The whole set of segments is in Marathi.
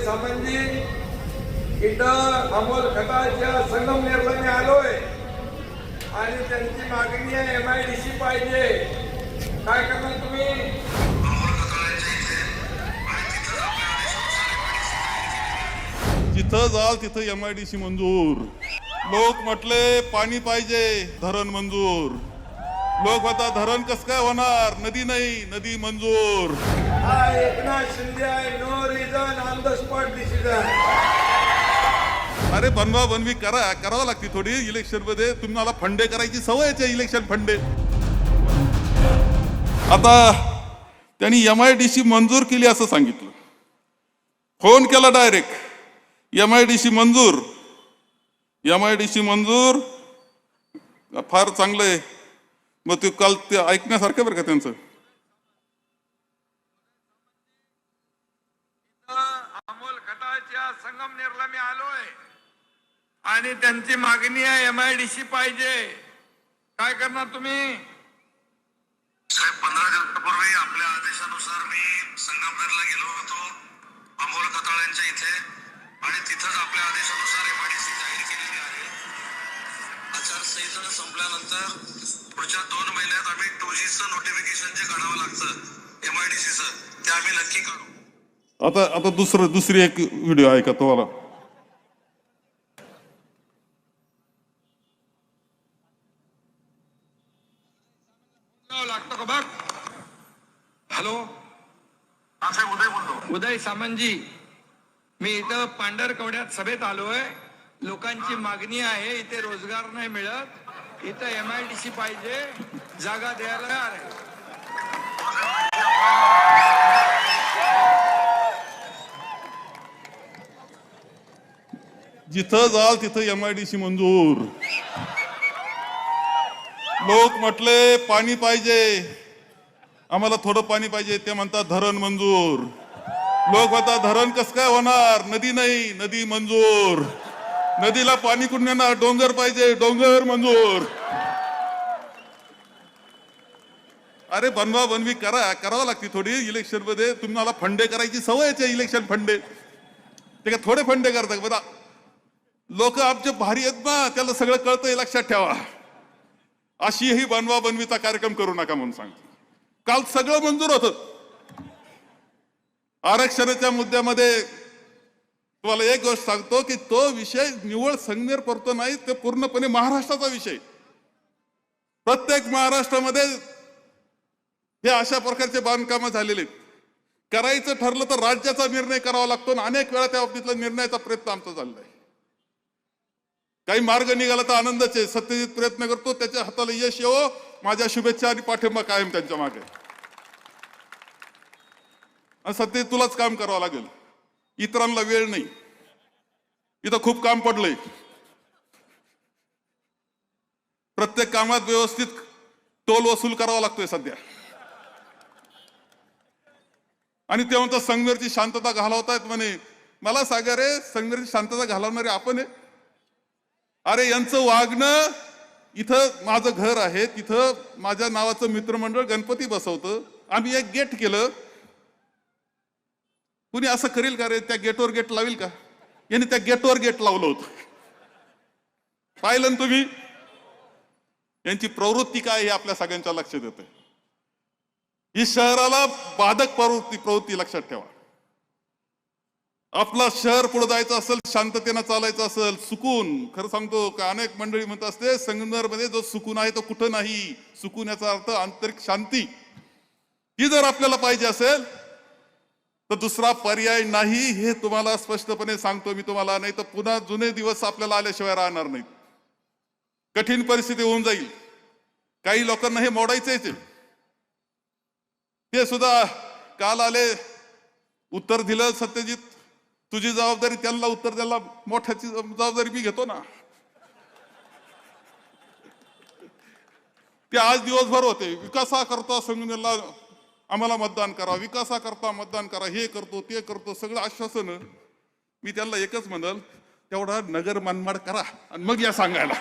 सामंतजी, इथं अमोल खताळच्या संगमनेरला मी आलोय आणि त्यांची मागणी आहे MIDC पाहिजे. काय करणार तुम्ही? जिथं जाल तिथं MIDC मंजूर. लोक म्हटले पाणी पाहिजे, धरण मंजूर. लोक होता धरण कसं काय होणार, नदी नाही, नदी मंजूर. हा एकनाथ शिंदे आहे, no reason on the spot decision. अरे बनवा बनवी करावं लागते थोडी. इलेक्शन मध्ये तुम्हाला फंडे करायची सवयच आहे, इलेक्शन फंडे. आता त्यांनी MIDC मंजूर केली असं सांगितलं, फोन केला डायरेक्ट, MIDC मंजूर. MIDC मंजूर फार चांगलं आहे. मग ते काल ते ऐकण्यासारखं बरं का त्यांचं. अमोल खताळच्या संगमनेरला मी आलोय आणि त्यांची मागणी आहे MIDC पाहिजे. काय करणार तुम्ही? साहेब 15 दिवसापूर्वी आपल्या आदेशानुसार मी संगमनेरला गेलो होतो अमोल खताळांच्या इथे, आणि तिथंच आपल्या आदेशानुसार MIDC जाहीर केलेली आहे. आचारसंहिता संपल्यानंतर पुढच्या 2 महिन्यात आम्ही 2Gचं नोटिफिकेशन जे काढावं लागतं MIDCचं, ते आम्ही नक्की काढू. आता दुसरी एक व्हिडिओ ऐका तुम्हाला. लागतो का बघ. हॅलो, साहेब उदय बोलतो. उदय सामंतजी, मी इथं पांढरकवड्यात सभेत आलोय. लोकांची मागणी आहे, इथे रोजगार नाही मिळत, इथं MIDC पाहिजे, जागा द्यायला तयार आहे. जिथं जाल तिथं MIDC मंजूर. लोक म्हटले पाणी पाहिजे, आम्हाला थोडं पाणी पाहिजे, ते म्हणतात धरण मंजूर. लोक होता धरण कसं काय होणार, नदी नाही, नदी मंजूर. नदीला पाणी कुठून येणार, डोंगर पाहिजे, डोंगर मंजूर. अरे बनवा बनवी करावं लागते थोडी. इलेक्शन मध्ये तुम्हाला फंडे करायची सवयच आहे, इलेक्शन फंडे. ते का थोडे फंडे करतात बघा. लोक आमचे भारी आहेत ना, त्याला सगळं कळतंय, लक्षात ठेवा. अशीही बनवा बनवीचा कार्यक्रम करू नका म्हणून सांगतो. काल सगळं मंजूर होतं. आरक्षणाच्या मुद्द्यामध्ये तुम्हाला एक गोष्ट सांगतो की तो विषय निव्वळ संगमेर पुरतो नाही, ते पूर्णपणे महाराष्ट्राचा विषय. प्रत्येक महाराष्ट्रामध्ये हे अशा प्रकारचे बांधकाम झालेले. करायचं ठरलं तर राज्याचा निर्णय करावा लागतो, आणि अनेक वेळा त्या बाबतीतला निर्णयाचा प्रयत्न आमचा चाललाय. काही मार्ग निघाला तर आनंदाचे, सत्यजित प्रयत्न करतो, त्याच्या हाताला यश येवो. माझ्या शुभेच्छा आणि पाठिंबा कायम त्यांच्या मागे. सत्यजित तुलाच काम करावं लागेल, इतरांना वेळ नाही. इथं खूप काम पडलंय. प्रत्येक कामात व्यवस्थित टोल वसूल करावा लागतोय सध्या. आणि ते म्हणतात संगमेरची शांतता घालवतायत म्हणे. मला सांगा रे, संगमेरची शांतता घालवणारे आपण आहे? अरे यांचं वागणं, इथं माझं घर आहे, तिथं माझ्या नावाचं मित्रमंडळ गणपती बसवतं, आम्ही एक गेट केलं. कुणी असं करेल का रे, त्या गेटवर गेट लावेल का? यांनी त्या गेटवर गेट लावलं होतं. पाहिलं ना तुम्ही, यांची प्रवृत्ती काय हे आपल्या सगळ्यांच्या लक्षात येतं. ही शहराला बाधक प्रवृत्ती लक्षात ठेवा. आपला शहर पुढे जायचं असेल, शांततेनं चालायचं असेल, सुकून, खरं सांगतो का अनेक मंडळी म्हणत असते संगमनेर मध्ये जो सुकून आहे तो कुठं नाही. सुकून याचा अर्थ आंतरिक शांती. ही जर आपल्याला पाहिजे असेल तर दुसरा पर्याय नाही, हे तुम्हाला स्पष्टपणे सांगतो मी तुम्हाला. नाही तर पुन्हा जुने दिवस आपल्याला आल्याशिवाय राहणार नाहीत. कठीण परिस्थिती होऊन जाईल. काही लोकांना हे मोडायचंच. ते सुद्धा काल आले, उत्तर दिलं, सत्यजित तुझी जबाबदारी, त्यांना उत्तर द्यायला मोठ्याची जबाबदारी मी घेतो ना. ते आज दिवसभर होते, विकासाकरता संगमनेरला आम्हाला मतदान करा, विकासाकरता मतदान करा, हे करतो ते करतो, सगळं आश्वासन. मी त्यांना एकच म्हणल, तेवढा नगर मनमाड करा आणि मग या सांगायला.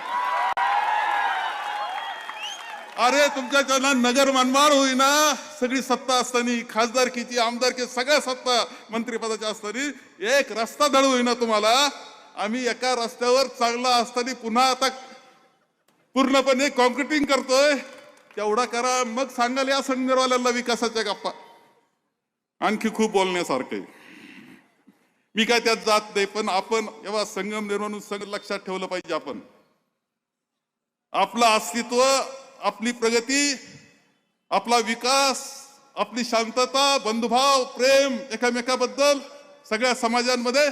अरे तुमच्या नगर मनमाड होईना, सगळी सत्ता असताना, खासदारकीची आमदारकी सगळ्या सत्ता मंत्रिपदाच्या असताना एक रस्ता धड होईना तुम्हाला. आम्ही एका रस्त्यावर चांगला असताना पुन्हा आता पूर्णपणे कॉन्क्रिटिंग करतोय. तेवढा करा, मग सांगाल या संगमेरवाल्यांना विकासाच्या गप्पा. आणखी खूप बोलण्यासारखं आहे, मी काय त्यात जात नाही. पण आपण जेव्हा संगमनेर म्हणून लक्षात ठेवलं पाहिजे, आपण आपलं अस्तित्व, आपली प्रगती, आपला विकास, आपली शांतता, बंधुभाव, प्रेम एकमेकाबद्दल सगळ्या समाजांमध्ये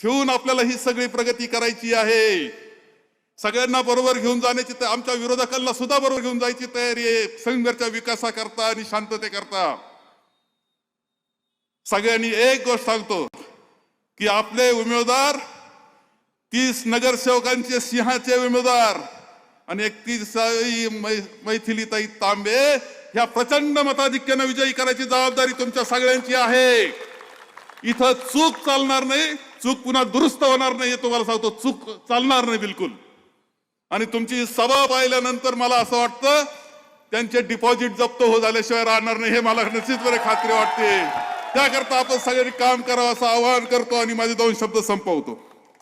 ठेवून आपल्याला ही सगळी प्रगती करायची आहे. सगळ्यांना बरोबर घेऊन जाण्याची, आमच्या विरोधकांना सुद्धा बरोबर घेऊन जायची तयारी आहे संगमेरच्या विकासाकरता आणि शांततेकरता. सगळ्यांनी एक गोष्ट सांगतो की आपले उमेदवार 30 नगरसेवकांचे सिंहाचे उमेदवार आणि 31 मैथिलीताई तांबे ह्या प्रचंड मताधिक्याने विजयी करायची जबाबदारी तुमच्या सगळ्यांची आहे. इथं चूक चालणार नाही, चूक पुन्हा दुरुस्त होणार नाही, हे तुम्हाला सांगतो. चूक चालणार नाही बिलकुल. आणि तुमची सभा पाहिल्यानंतर मला असं वाटतं त्यांचे डिपॉझिट जप्त हो झाल्याशिवाय राहणार नाही, हे मला निश्चितपणे खात्री वाटते. त्याकरता आपण सगळ्यांनी काम करावं असं आवाहन करतो आणि माझे 2 शब्द संपवतो.